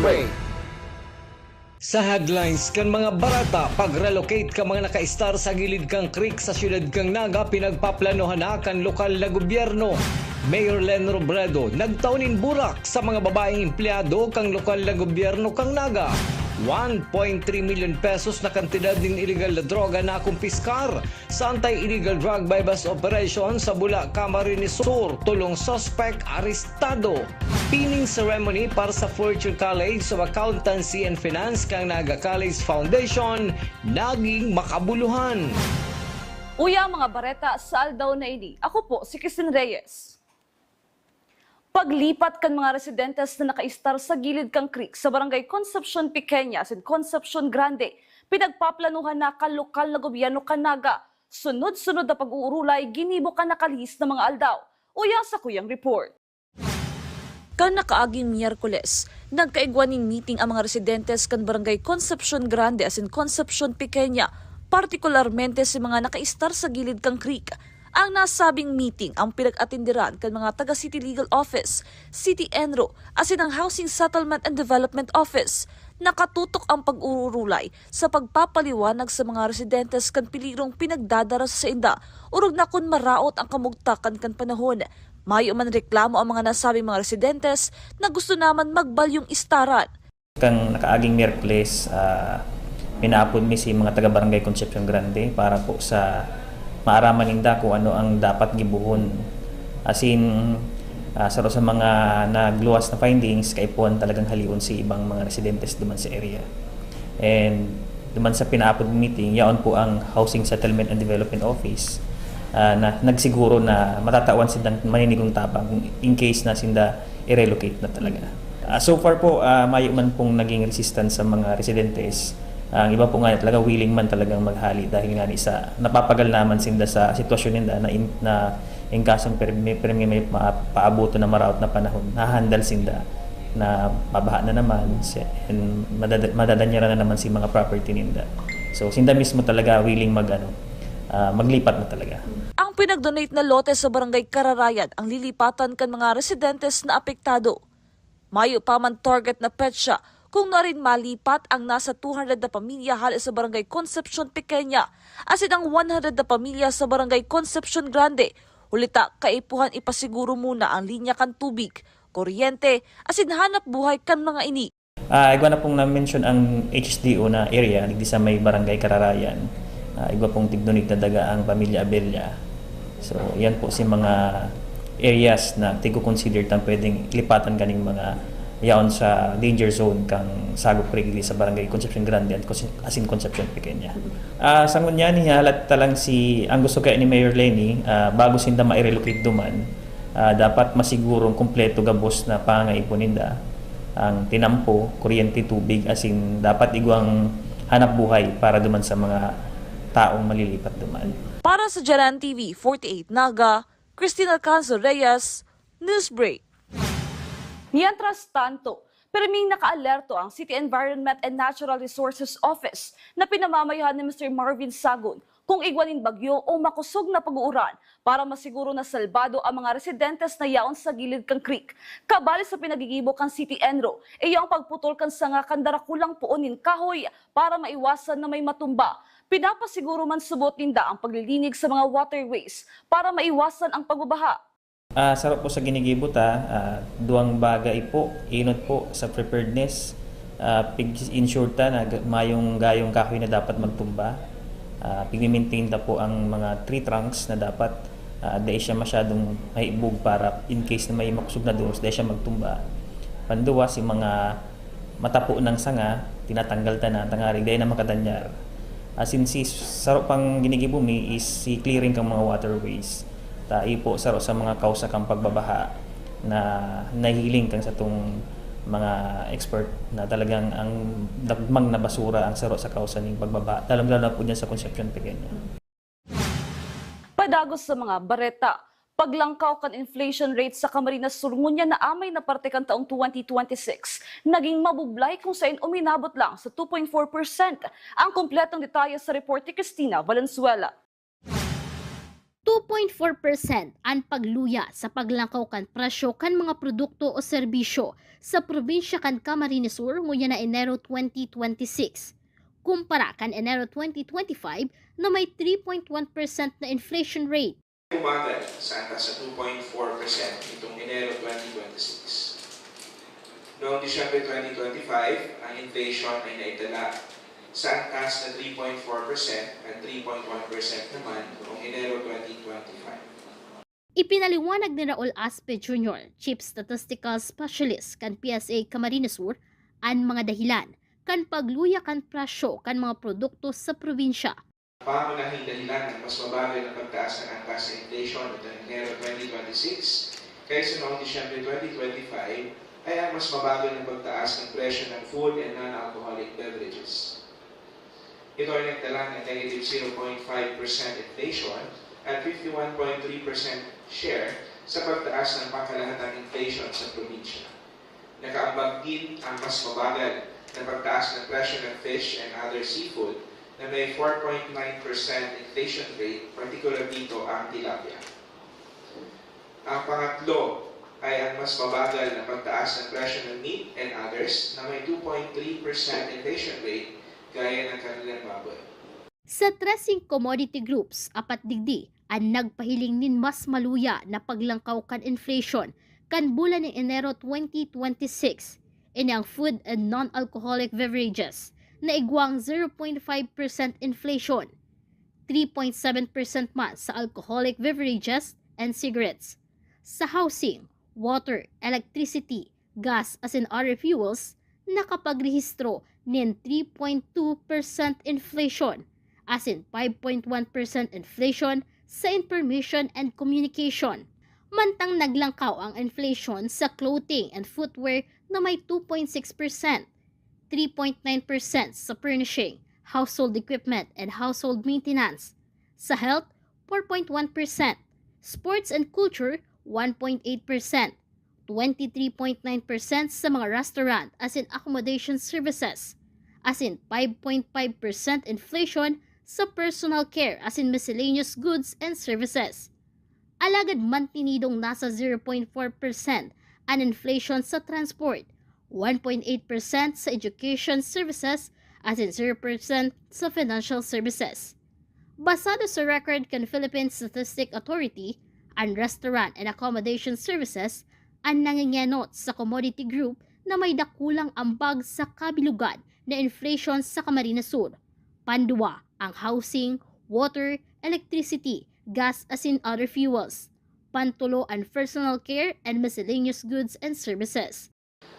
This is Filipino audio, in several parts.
Newsbreak. Sa headlines kan mga barata, pag-relocate ka mga naka-star sa gilid kang creek sa syudad kang Naga, pinagpaplanohan na kan lokal na gobyerno. Mayor Len Robredo nagtaunin burak sa mga babaeng empleyado kang lokal na gobyerno kang Naga. 1.3 million pesos na kantidad ng illegal na droga na kumpiskar sa anti-illegal drug bypass operation sa Bula, Camarines Sur. Tulong suspect arestado. Pinning ceremony para sa Fortune College of Accountancy and Finance kang Naga College Foundation naging makabuluhan. Uya mga bareta sa Aldaw na ini. Ako po si Christine Reyes. Paglipat kan mga residentes na naka-star sa gilid kang creek sa barangay Concepcion Pequeñas and Concepcion Grande, pinagpaplanuhan na lokal na gobyerno Naga. Sunod-sunod na pag-uurulay, ginibo ka nakalihis ng mga aldaw. Uya sa kuyang report. Kan nakaaging Miyerkules, nagkaigwaning meeting ang mga residentes kan barangay Concepcion Grande as in Concepcion Pequeña, partikularmente si mga naka-star sa gilid kang creek. Ang nasabing meeting ang pinag-atindiran kan mga taga-City Legal Office, City Enro, asin ang Housing Settlement and Development Office. Nakatutok ang pag-urulay sa pagpapaliwanag sa mga residentes kan pilirong pinagdadaras sa inda, urog na kun maraot ang kamugtakan kan panahon. Mayo man reklamo ang mga nasabing mga residentes na gusto naman magbalyong istaran. Kang nakaaging Miyerkules, pinaapod mi si mga taga-barangay Concepcion Grande para po sa maaraman ninda kung ano ang dapat gibuhon. Asin, sa mga nagluwas na findings, kaipuan talagang halion si ibang mga residentes duman sa area. And duman sa pinaapod meeting, yaon po ang Housing Settlement and Development Office na nagsiguro na matatawan sindang maninigong tabang in case na sinda i-relocate na talaga. So far po, mayo man pong naging resistance sa mga residentes. Ang iba po nga talaga willing man talagang maghali dahil nga isa napapagal naman sinda sa sitwasyon nila na in kasong may paabuto na maraot na panahon, nahandal sinda na mabaha na naman and madadanyara na naman si mga property ninda. So sinda mismo talaga willing maglipat na talaga. Ang pinag-donate na lote sa barangay Kararayan ang lilipatan kan mga residentes na apektado. Mayo pa man target na petsa kung narin malipat ang nasa 200 na pamilya halos sa barangay Concepcion Pequeña, asin ang 100 na pamilya sa barangay Concepcion Grande. Ulita, kaipuhan ipasiguro muna ang linya kan tubig, kuryente, asin hanap buhay kan mga ini. Igwa na pong na-mention ang HSDO na area, hindi sa may barangay Kararayan. Igwa pong tigdonate na daga ang pamilya Abella. So, yan po si mga areas na tigo-consider tang pwedeng lipatan kaning mga yaon sa danger zone kang Sagop Creek sa barangay Concepcion Grande at asin Concepcion Pequeña. Sa ngunya ni halat talang ang gusto kaya ni Mayor Lenny, bago sinda ma-relocate duman, dapat masigurong kumpleto gabos na pangaipon ninda ang tinampo, kuryente, tubig, asin dapat igwang hanap buhay para duman sa mga taong malilipat duman. Para sa Jaran TV 48 Naga, Christine Alcanzo Reyes, Newsbreak. Mientras tanto, perming naka-alerto ang City Environment and Natural Resources Office na pinamamayahan ni Mr. Marvin Sagun kung igwanin bagyo o makusog na pag-uuran para masiguro na salbado ang mga residentes na yaon sa gilid kang creek. Kabali sa pinagigibo kang City Enro, ang pagputol kan sa nga kandarakulang puonin kahoy para maiwasan na may matumba. Pinapasiguro man subot ninda ang paglilinig sa mga waterways para maiwasan ang pagbabaha. Sarap po sa ginigibuta, duwang bagay po, inot po sa preparedness, pig-insure ta na mayong gayong kahoy na dapat magtumba, pig-maintain ta po ang mga tree trunks na dapat dahil siya masyadong maibog para in case na may makusog na doon, dahil siya magtumba. Panduwa si mga matapo ng sanga, tinatanggal ta na, tangarig dahil na makadanyar. Asin si sarap pang ginigibumi is si clearing kang mga waterways. Tai po sa mga kausa kang pagbabaha na nahiling kang sa itong mga expert na talagang ang dagmang na basura ang saro sa kausa ng pagbabaha. Lalo na po dyan sa Concepcion Pequeña. Padagos sa mga bareta, paglangkaw kan inflation rate sa Camarines Sur ngunya na amay na parte kan taong 2026, naging mabublay kung saan uminabot lang sa 2.4%. Ang kompletong detalye sa report ni Cristina Valenzuela. 2.4% ang pagluya sa paglangkaw kan presyo kan mga produkto o serbisyo sa probinsya kan Camarines Sur ngunya na Enero 2026. Kumpara kan Enero 2025 na may 3.1% na inflation rate. Bumagal sa antas sa 2.4% itong Enero 2026. Noong Disyembre 2025, ang inflation ay naitala sa antas na 3.4% at 3.1% naman noong Enero 2025. Ipinaliwanag ni Raul Aspe Jr., Chief Statistical Specialist kan PSA Camarines Sur, ang mga dahilan kan pagluya kan presyo kan mga produkto sa probinsya. Pangunahing dahilan ng mas mabagal na pagtaas ng antas sa inflation nitong Enero 2026 kaysa noong Disyembre 2025 ay ang mas mabagal na pagtaas ng presyo ng food and non-alcoholic beverages. Ito ay nagtala ng negative 0.5% inflation at 51.3% share sa pagtaas ng pangkalahatang inflation sa probinsya. Nakaambag din ang mas mabagal na pagtaas ng presyo ng fish and other seafood na may 4.9% inflation rate, particular dito ang tilapia. Ang pangatlo ay ang mas mabagal na pagtaas ng presyo ng meat and others na may 2.3% inflation rate gaya ng kanilang baboy. Sa tracing commodity groups, apat digdi ang nagpahiling nin mas maluya na paglangkaw kan inflation kan bulan ng Enero 2026 in ang food and non-alcoholic beverages na igwang 0.5% inflation, 3.7% man sa alcoholic beverages and cigarettes. Sa housing, water, electricity, gas as in other fuels, nakapagrehistro nin 3.2% inflation, as in 5.1% inflation sa information and communication. Mantang naglangkaw ang inflation sa clothing and footwear na may 2.6%, 3.9% sa furnishing, household equipment and household maintenance. Sa health, 4.1%, sports and culture, 1.8%, 23.9% sa mga restaurant as in accommodation services, as in 5.5% inflation sa personal care as in miscellaneous goods and services. Alagad mantinidong nasa 0.4% ang inflation sa transport, 1.8% sa education services as in 0% sa financial services. Basado sa record kan Philippine Statistic Authority, ang restaurant and accommodation services ang nangingenot sa commodity group na may dakulang ambag sa kabilugan na inflation sa Camarines Sur. Pandua ang housing, water, electricity, gas as in other fuels. Pantulo ang personal care and miscellaneous goods and services.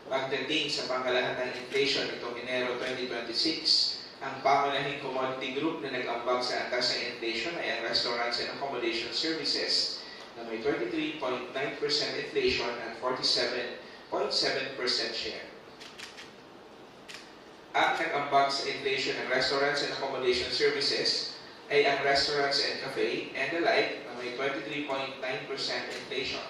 Pagdating sa pangkalahatang inflation itong Enero 2026, ang pangunahing commodity group na nag-ambag sa antas ng inflation ay ang restaurants and accommodation services na may 23.9% inflation at 47.7% share. Ang nag-ambag sa inflation ng restaurants and accommodation services ay ang restaurants and cafe and the like na may 23.9% inflation.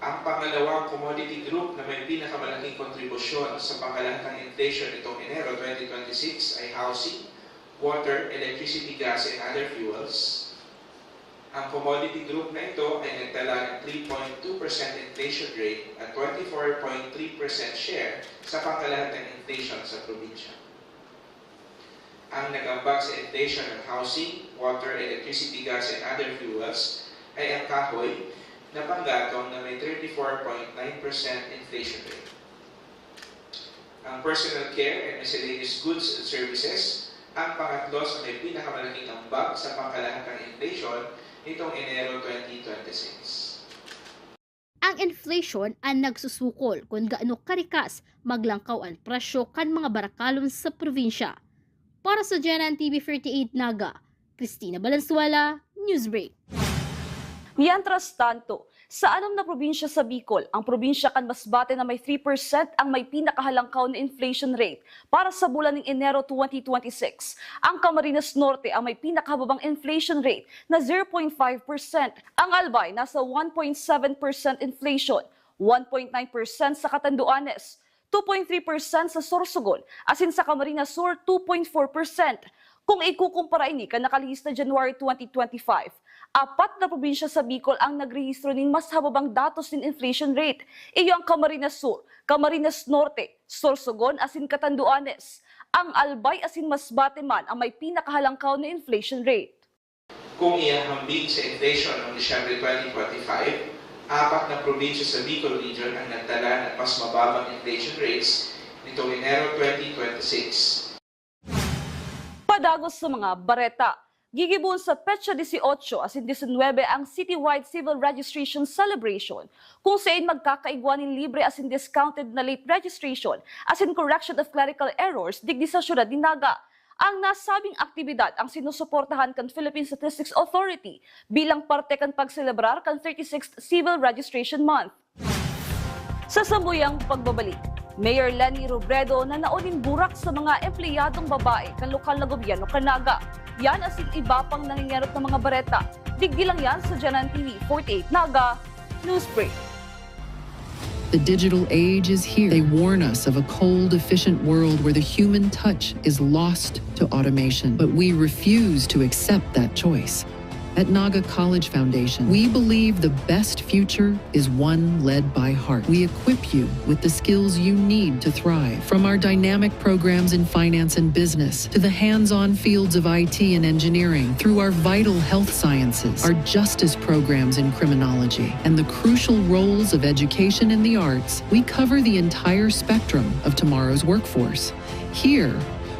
Ang pangalawang commodity group na may pinakamalaking kontribusyon sa pangkalahatang inflation itong Enero 2026 ay housing, water, electricity, gas, and other fuels. Ang commodity group na ito ay nagtala ng 3.2% inflation rate at 24.3% share sa pangkalahatang inflation sa probinsya. Ang nag-ambag sa inflation ng housing, water, electricity, gas, and other fuels ay ang kahoy na panggatong na may 34.9% inflation rate. Ang personal care and miscellaneous goods and services ang pangatlo sa may pinakamalaking ambag sa pangkalahatang inflation nitong Enero 2026. Ang inflation ang nagsusukol kung gaano karikas maglangkaw ang presyo kan mga barakalon sa probinsya. Para sa GNN TV 38 Naga, Cristina Valenzuela, Newsbreak. Mientras tanto, sa 6 na probinsya sa Bicol, ang probinsya kan Masbate na may 3% ang may pinakahalangkaw na inflation rate para sa bulan ng Enero 2026. Ang Camarines Norte ang may pinakababang inflation rate na 0.5%. Ang Albay nasa 1.7% inflation, 1.9% sa Catanduanes, 2.3% sa Sorsogon, asin sa Camarines Sur 2.4%. Kung ikukumpara ini ka nakalihis na January 2025, 4 na probinsya sa Bicol ang nagrehistro ng mas hababang datos ng inflation rate. Iyo ang Camarines Sur, Camarines Norte, Sorsogon asin Catanduanes. Ang Albay asin Masbate man ang may pinakahalangkaw na inflation rate. Kung ihahambing sa inflation noong Disyembre 2025, 4 na probinsya sa Bicol Region ang nagtala ng mas mababang inflation rates nitong Enero 2026. Padagos sa mga bareta, gigibon sa Petsa 18 asin 19 ang citywide civil registration celebration kung saan magkakaigwa ng libre asin discounted na late registration asin correction of clerical errors digdi sa syudad ni Naga. Ang nasabing aktibidad ang sinusuportahan kan Philippine Statistics Authority bilang parte kan pagselebrar kan 36th Civil Registration Month. Sa sambuyang pagbabalik, Mayor Leni Robredo na naunin burak sa mga empleyadong babae kan lokal na gobyerno kan Naga. Yan asin iba pang nangyayarot ng mga bareta. Digdi lang yan sa Janan TV 48 Naga Newsbreak. The digital age is here. They warn us of a cold, efficient world where the human touch is lost to automation. But we refuse to accept that choice. At Naga College Foundation, we believe the best future is one led by heart. We equip you with the skills you need to thrive. From our dynamic programs in finance and business, to the hands-on fields of IT and engineering, through our vital health sciences, our justice programs in criminology, and the crucial roles of education in the arts, we cover the entire spectrum of tomorrow's workforce. Here,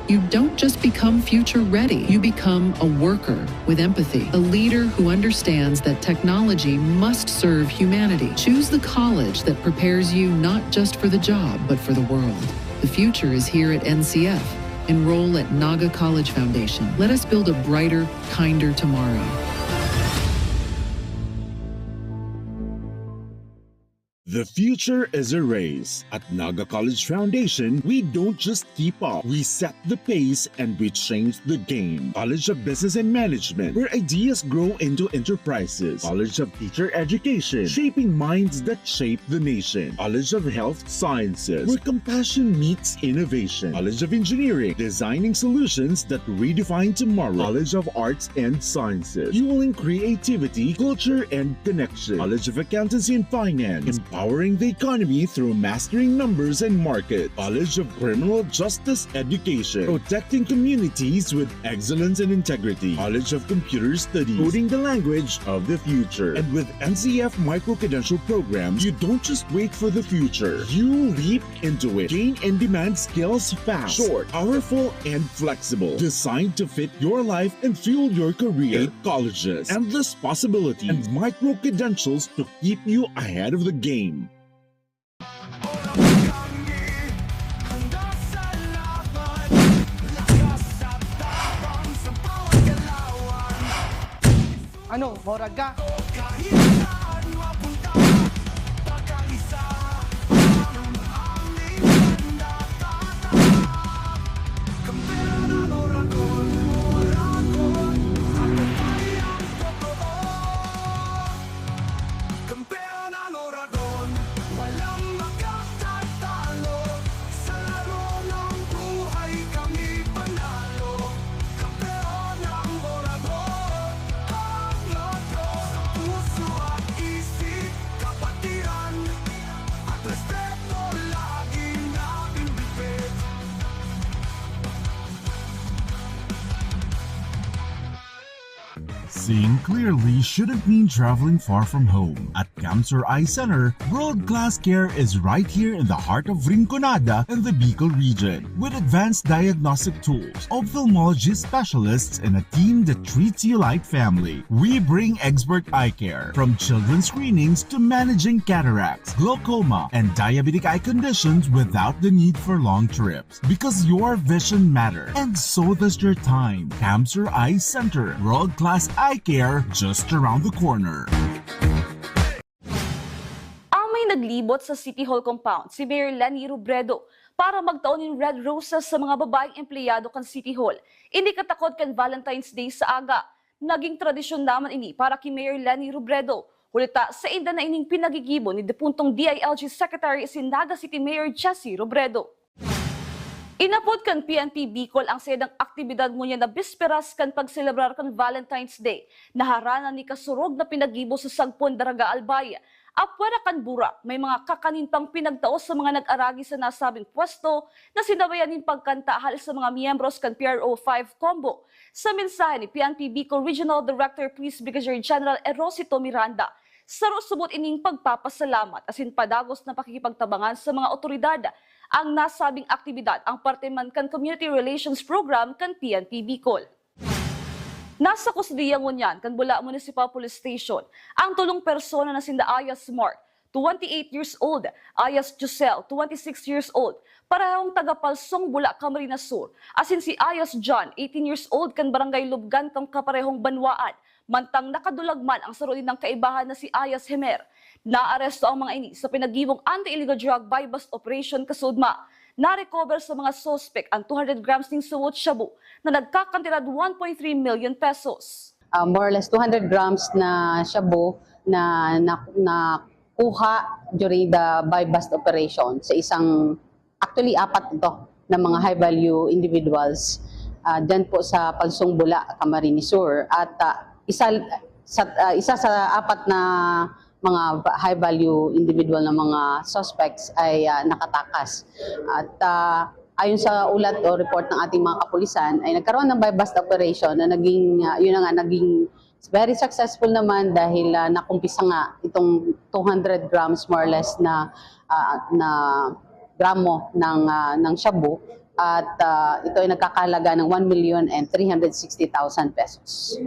you don't just become future ready, you become a worker with empathy, a leader who understands that technology must serve humanity. Choose the college that prepares you not just for the job, but for the world. The future is here at NCF. Enroll at Naga College Foundation. Let us build a brighter, kinder tomorrow. The future is a race. At Naga College Foundation, we don't just keep up, we set the pace and we change the game. College of Business and Management, where ideas grow into enterprises. College of Teacher Education, shaping minds that shape the nation. College of Health Sciences, where compassion meets innovation. College of Engineering, designing solutions that redefine tomorrow. College of Arts and Sciences, fueling creativity, culture, and connection. College of Accountancy and Finance, empowering the economy through mastering numbers and market. College of Criminal Justice Education, protecting communities with excellence and integrity. College of Computer Studies, coding the language of the future. And with NCF micro-credential programs, you don't just wait for the future, you leap into it. Gain and demand skills fast, short, powerful, and flexible. Designed to fit your life and fuel your career. 8 colleges, endless possibilities, and micro-credentials to keep you ahead of the game. Ano, morag ka? Seeing clearly shouldn't mean traveling far from home. At Camsur Eye Center, world-class care is right here in the heart of Rinconada and the Bicol region. With advanced diagnostic tools, ophthalmology specialists, and a team that treats you like family, we bring expert eye care. From children's screenings to managing cataracts, glaucoma, and diabetic eye conditions without the need for long trips. Because your vision matters, and so does your time. Camsur Eye Center, world-class eye care just around the corner. Ang may naglibot sa City Hall compound si Mayor Leni Robredo para magtaon ng red roses sa mga babaeng empleyado kan City Hall. Hindi katakot kan Valentine's Day sa aga. Naging tradisyon naman ini para kay Mayor Leni Robredo. Hulita sa inda na ining pinagigibon ni depuntong DILG Secretary si Naga City Mayor Jessie Robredo. Inapod kan PNP Bicol ang sedang aktibidad ngunya na bisperas kan pagselebrar kan Valentine's Day. Naharana ni kasurog na pinagibo sa Sagpon Daraga Albay. Apwera kan Bura, may mga kakanintang pinagtaos sa mga nag-aragi sa nasabing pwesto na sinabayanin pagkanta hal sa mga miyembros kan PRO5 Combo. Sa mensahe ni PNP Bicol Regional Director Police Brigadier General Erosito Miranda, saro subot ining pagpapasalamat asin padagos na pakikipagtabangan sa mga otoridad. Ang nasabing aktibidad ang parte man kan Community Relations Program kan PNP Bicol. Nasa kusdiya ngunyan kan Bula Municipal Police Station ang tulong persona na sinda Ayas Mark, 28 years old, Ayas Giselle, 26 years old, parehong taga-Palsong Bula, Camarines Sur, asin si Ayas John, 18 years old kan Barangay Lubgan kang kaparehong Banwaan, mantang nakadulagman ang sarili ng kaibahan na si Ayas Hemer. Naaresto ang mga ini sa pinagibong anti-illegal drug buy-bust operation kasudma. Na-recover sa mga suspect ang 200 grams ng suwot shabu na nagkakantidad 1.3 million pesos. More or less 200 grams na shabu na nakuha during the buy-bust operation sa isang, actually apat ito, na mga high-value individuals dyan po sa Palsong Bula, Camarines Sur. At isa sa apat na mga high-value individual na mga suspects ay nakatakas. At ayon sa ulat o report ng ating mga kapulisan, ay nagkaroon ng buy-bust operation na naging, naging very successful naman dahil nakumpisa nga itong 200 grams more or less na gramo ng shabu. At ito ay nagkakalaga ng 1,360,000 pesos.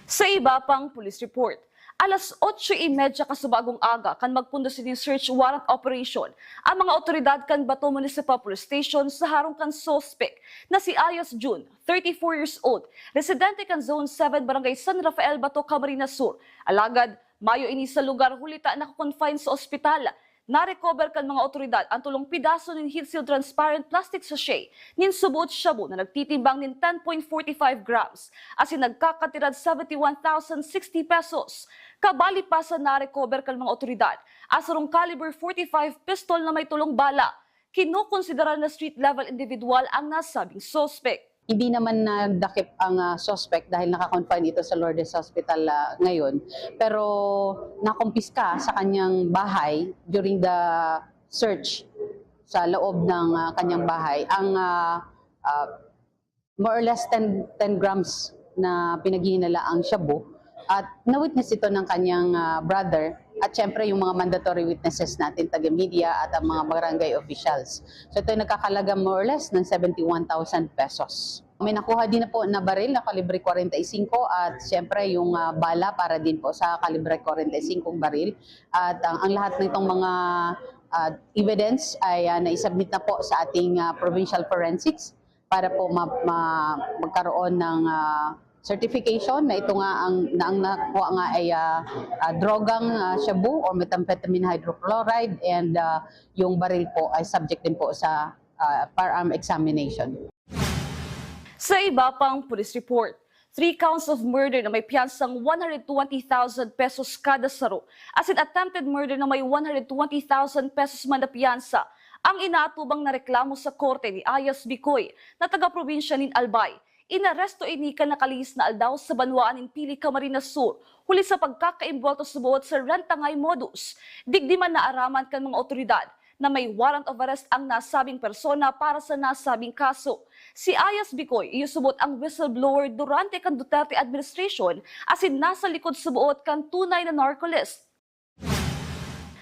Sa iba pang police report, alas 8:30 kasubagong aga kan magpundo sa search warrant operation ang mga otoridad kan Bato Municipal Police Station sa harong kan suspect na si Ayas June, 34 years old, residente kan Zone 7 Barangay San Rafael, Bato, Camarines Sur. Alagad, mayo ini sa lugar hulita nakakonfine sa ospital. Na-recover kan mga otoridad ang tulong pidaso ng heat-seal transparent plastic sachet nin subot shabu na nagtitimbang nin 10.45 grams asin nagkakatirad 71,060 pesos. Kabali pa sa na-recover kan mga otoridad asarong caliber 45 pistol na may tulong bala. Kinukonsidera na street-level individual ang nasabing suspect. Hindi naman nagdakip ang suspect dahil nakakonfine ito sa Lourdes Hospital ngayon. Pero nakumpiska sa kanyang bahay during the search sa loob ng kanyang bahay ang more or less 10 grams na pinaghihinala ang shabu. At na-witness ito ng kanyang brother at syempre yung mga mandatory witnesses natin, taga-media at ang mga barangay officials. So ito ay nagkakalaga more or less ng 71,000 pesos. May nakuha din na po na baril na kalibre 45 at syempre yung bala para din po sa kalibre 45 baril. At ang lahat nitong mga evidence ay naisubmit na po sa ating provincial forensics para po magkaroon ng certification na ito nga ang nakuha nga ay drogang shabu or methamphetamine hydrochloride, and yung baril po ay subject din po sa firearm examination. Sa iba pang police report, 3 counts of murder na may piyansang 120,000 pesos kada saro, asin attempted murder na may 120,000 pesos man na piyansa ang inaatubang na reklamo sa korte ni Ayas Bicoy na taga-probinsya nin Albay. Inaresto ini ka nakalihis na aldaw sa Banwaan in Pili, Camarines Sur, huli sa pagkakaimbolto subuot sa rentangay modus. Digdiman na araman kan mga otoridad na may warrant of arrest ang nasabing persona para sa nasabing kaso. Si Ayas Bicoy iusubot ang whistleblower durante kan Duterte administration asin nasa likod subuot kan tunay na narcolist.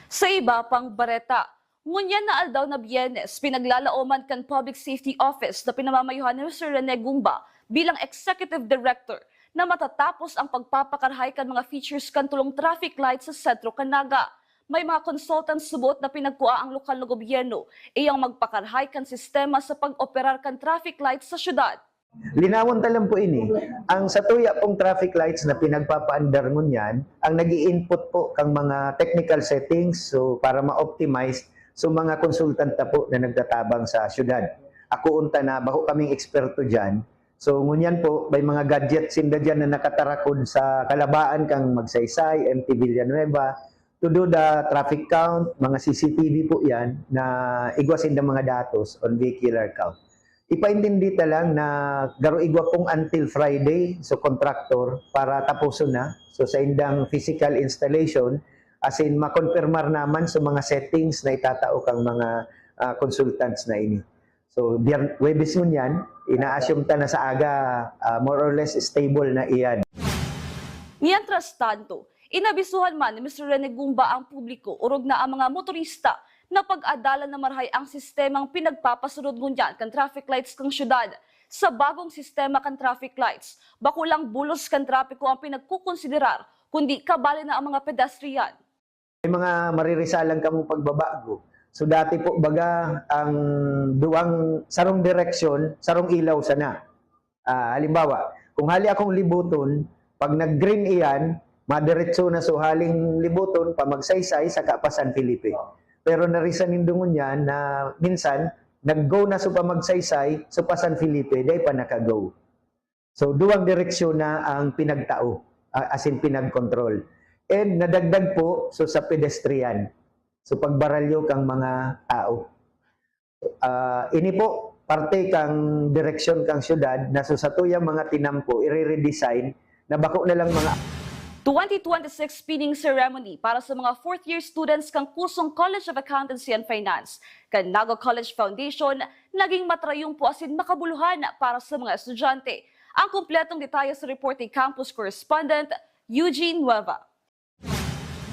Sa iba pang bareta, ngunyan na aldaw na Biyernes, pinaglalaoman kan Public Safety Office na pinamamayuhan ni Mr. Rene Gumba bilang Executive Director na matatapos ang pagpapakarhay kan mga features kan tulong traffic lights sa Sentro Canaga. May mga consultants subot na pinagkuha ang lokal na gobyerno iyang magpakarhay kan sistema sa pag-operar kan traffic lights sa syudad. Linawon talang po ini. Ang sa tuya pong traffic lights na pinagpapaandar ngunyan, ang nag-i-input po kang mga technical settings so para ma-optimize so mga konsultant na po na nagtatabang sa syudad. Ako unta na, bako kaming eksperto dyan. So ngunyan po, may mga gadgets sinda dyan na nakatarakod sa kalabaan kang Magsaysay, MT Villanueva. to do the traffic count, mga CCTV po yan, na igwasin ng mga datos on vehicular count. Ipaintindi ta lang na garo igwa pong until Friday, so contractor, para tapuson na. So sa indang physical installation, as in makonfirmar naman sa mga settings na itatao kang mga consultants na ini. So Webes mo yan, ina-assume ta na sa aga more or less stable na iyan. Mientras tanto, inabisuhan man ni Mr. Rene Gumba ang publiko urog na ang mga motorista na pag-adalan na marhay ang sistemang pinagpapasunod ngunyan kan traffic lights kang syudad. Sa bagong sistema kan traffic lights, bakulang bulos kan trapiko ang pinagkukonsiderar, kundi kabali na ang mga pedestrian. May mga maririsalang kamong pagbabago. So dati po baga ang duwang sarong direksyon, sarong ilaw sana. Halimbawa, kung hali akong libuton, pag nag-green iyan, madiretso na so haling libuton, pamagsaysay sa Kapasan Felipe. Pero narisan nindungon yan na minsan, nag-go na so pamagsaysay, so pa San Felipe, day pa naka-go. So duwang direksyon na ang pinagtao, as in pinag-control. And nadagdag po so sa pedestrian. So pagbaralyo kang mga tao. Ini po parte kang direksyon kang syudad na so sa tuyang mga tinampo i-redesign na bako na lang mga 2026 pinning ceremony para sa mga fourth-year students kang kursong College of Accountancy and Finance. Kan Naga College Foundation, naging matrayong po asin makabuluhan para sa mga estudyante. Ang kumpletong detalye sa report ni Campus Correspondent Eugene Nueva.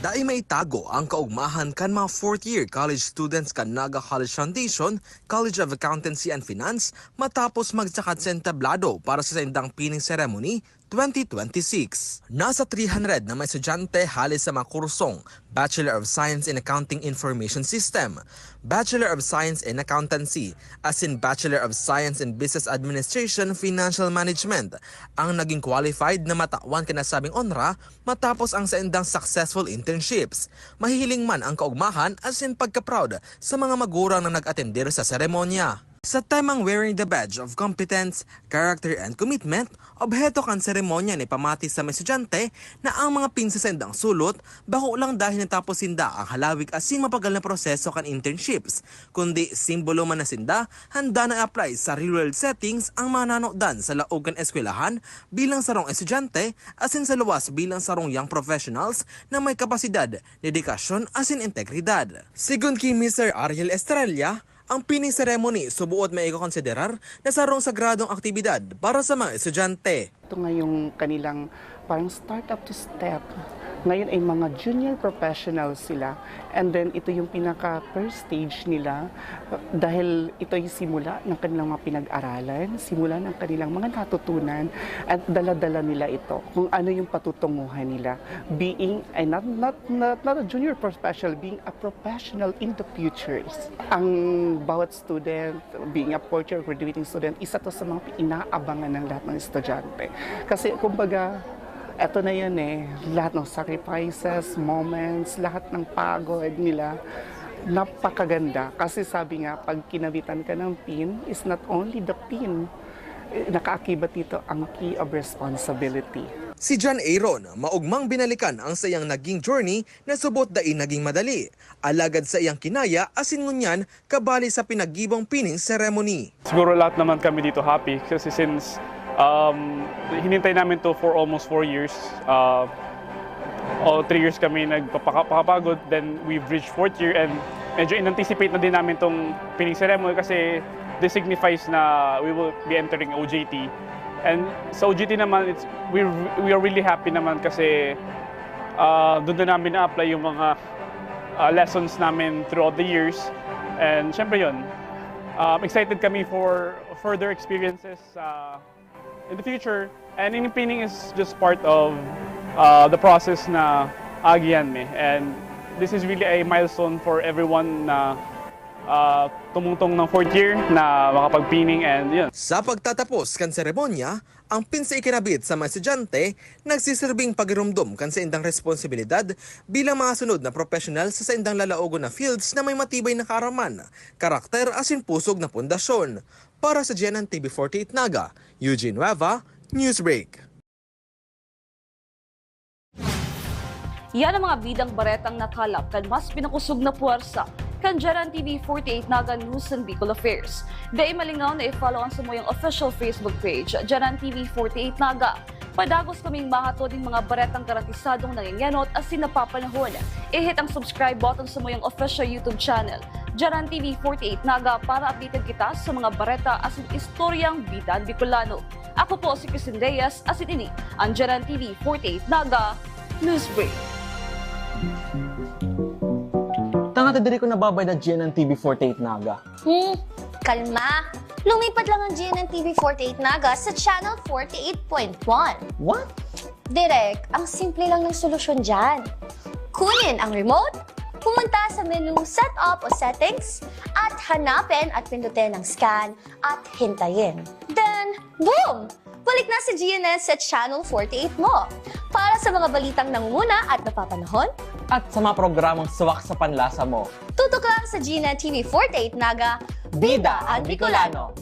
Dai may tago ang kaugmahan kan mga fourth-year college students kan Naga College Foundation, College of Accountancy and Finance matapos magsakat sa entablado para sa sendang pinning ceremony 2026. Nasa 300 na may estudyante halis sa mga kursong Bachelor of Science in Accounting Information System, Bachelor of Science in Accountancy, as in Bachelor of Science in Business Administration Financial Management, ang naging qualified na matawan kinasabing onra matapos ang saindang successful internships. Mahihiling man ang kaugmahan as in pagka-proud sa mga magurang na nag-atender sa seremonya. Sa temang wearing the badge of competence, character and commitment, obheto kan seremonya ni pamati sa mga estudyante na ang mga pinsasendang sulot bako lang dahil natapos sinda ang halawig asing mapagal na proseso kan internships, kundi simbolo man na sinda handa na apply sa real-world settings ang mga nanodan sa laog kan eskwelahan bilang sarong estudyante asin sa luwas bilang sarong young professionals na may kapasidad, dedikasyon asin integridad. Sigun kay Mr. Ariel Estrella, ang pinning ceremony subuot may ikakonsiderar na sarong sagradong aktibidad para sa mga estudyante. Ito nga yung kanilang parang start up to step. Ngayon ay mga junior professionals sila, and then ito yung pinaka first stage nila dahil ito yung simula ng kanilang mga pinag-aralan, simula ng kanilang mga natutunan at dala-dala nila ito kung ano yung patutunguhan nila being not a junior professional, being a professional in the futures. Ang bawat student, being a fourth year graduating student, isa to sa mga inaabangan ng lahat ng estudyante. Kasi kumbaga, eto na yan lahat ng sacrifices, moments, lahat ng pagod nila, napakaganda. Kasi sabi nga, pag kinabitan ka ng pin, is not only the pin, nakaakibat dito ang key of responsibility. Si John Aaron, maugmang binalikan ang sayang naging journey na subot dain naging madali. Alagad sa iyang kinaya, asin ngunyan, kabali sa pinaggibong pinning ceremony. Siguro lahat naman kami dito happy kasi since hinintay namin to for almost 4 years. 3 years kami nagpapagod, then we've reached 4th year and medyo in-anticipate na din namin tong pinning ceremony kasi this signifies na we will be entering OJT. And sa OJT naman, we are really happy naman kasi doon na namin na-apply yung mga lessons namin throughout the years. And syempre yun, excited kami for further experiences in the future, and yung pinning is just part of the process na agian me, and this is really a milestone for everyone na tumungtong ng 4th year na makapag-pinning and yun. Sa pagtatapos kan seremonya, ang pinsa ikinabit sa mga estudyante nagsisilbing pagirumdum kan sa indang responsibilidad bilang mga sunod na professional sa indang lalaogo na fields na may matibay na kaaraman, karakter asin pusog na pundasyon. Para sa GNN TV48 Naga, Eugene Nueva, Newsbreak. Yan ang mga bidang baretang nakalap kan mas pinakusog na puwersa kan Jaran TV 48 Naga News and Bicol Affairs. Dahil malingaw na i-follow ang sumuyang official Facebook page, Jaran TV 48 Naga. Padagos kaming mahatod ng mga baretang garantisadong nangingenot as sinapapanahon. I-hit ang subscribe button sa muyang official YouTube channel, Jaran TV 48 Naga, para updated kita sa mga bareta as in istoryang bidan Bicolano. Ako po si Christine Reyes, as in ini, ang Jaran TV 48 Naga News Break. Tanga diri ko nababay na GNN TV 48 Naga. Kalma! Lumipat lang ang GNN TV 48 Naga sa channel 48.1. What? Direk, ang simple lang ng solusyon dyan. Kunin ang remote, pumunta sa menu Setup o Settings, at hanapin at pindutin ang scan at hintayin. Then, boom! Balik na sa GNN sa channel 48 mo. Para sa mga balitang nanguna at napapanahon, At sa mga programang suwak sa panlasa mo. tutok lang sa GNN TV 48 Naga, Bida ang Bicolano.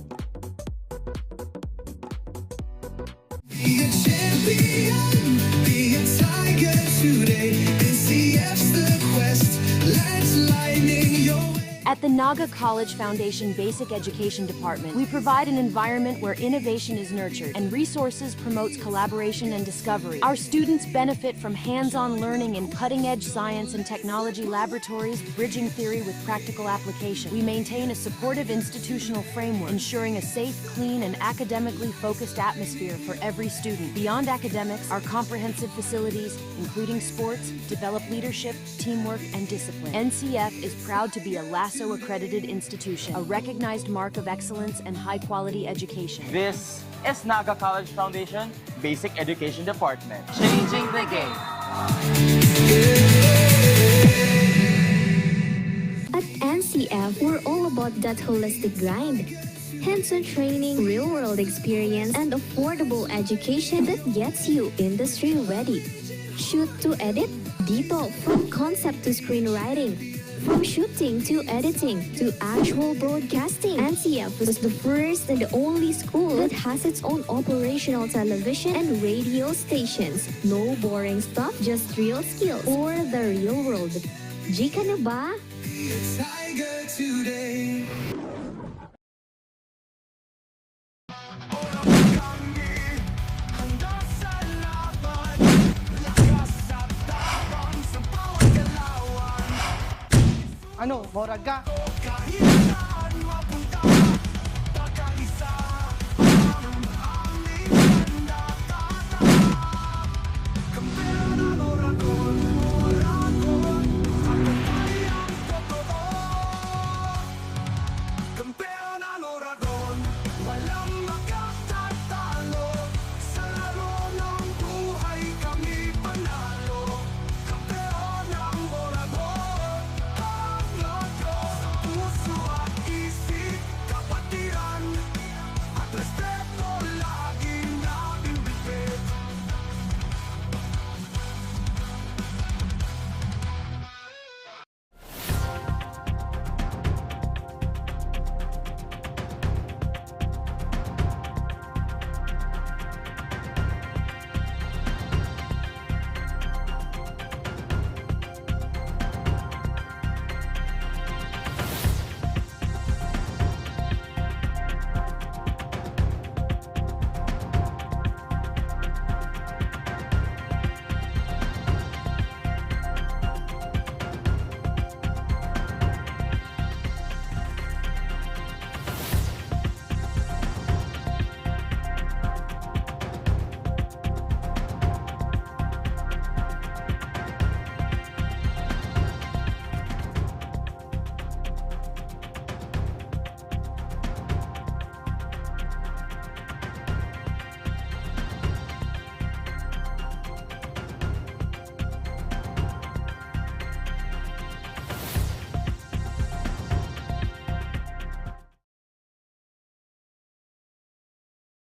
At the Naga College Foundation Basic Education Department, we provide an environment where innovation is nurtured and resources promotes collaboration and discovery. Our students benefit from hands-on learning in cutting-edge science and technology laboratories, bridging theory with practical application. We maintain a supportive institutional framework, ensuring a safe, clean, and academically focused atmosphere for every student. Beyond academics, our comprehensive facilities, including sports, develop leadership, teamwork, and discipline. NCF is proud to be a LASO accredited institution, a recognized mark of excellence and high-quality education. This is Naga College Foundation Basic Education Department. Changing the game. At NCF, we're all about that holistic grind. Hands-on training, real-world experience, and affordable education that gets you industry ready. Shoot to edit, dito from concept to screenwriting. From shooting to editing to actual broadcasting, NCF was the first and the only school that has its own operational television and radio stations. No boring stuff, just real skills or the real world. Jika na ba? Ano, morag ka?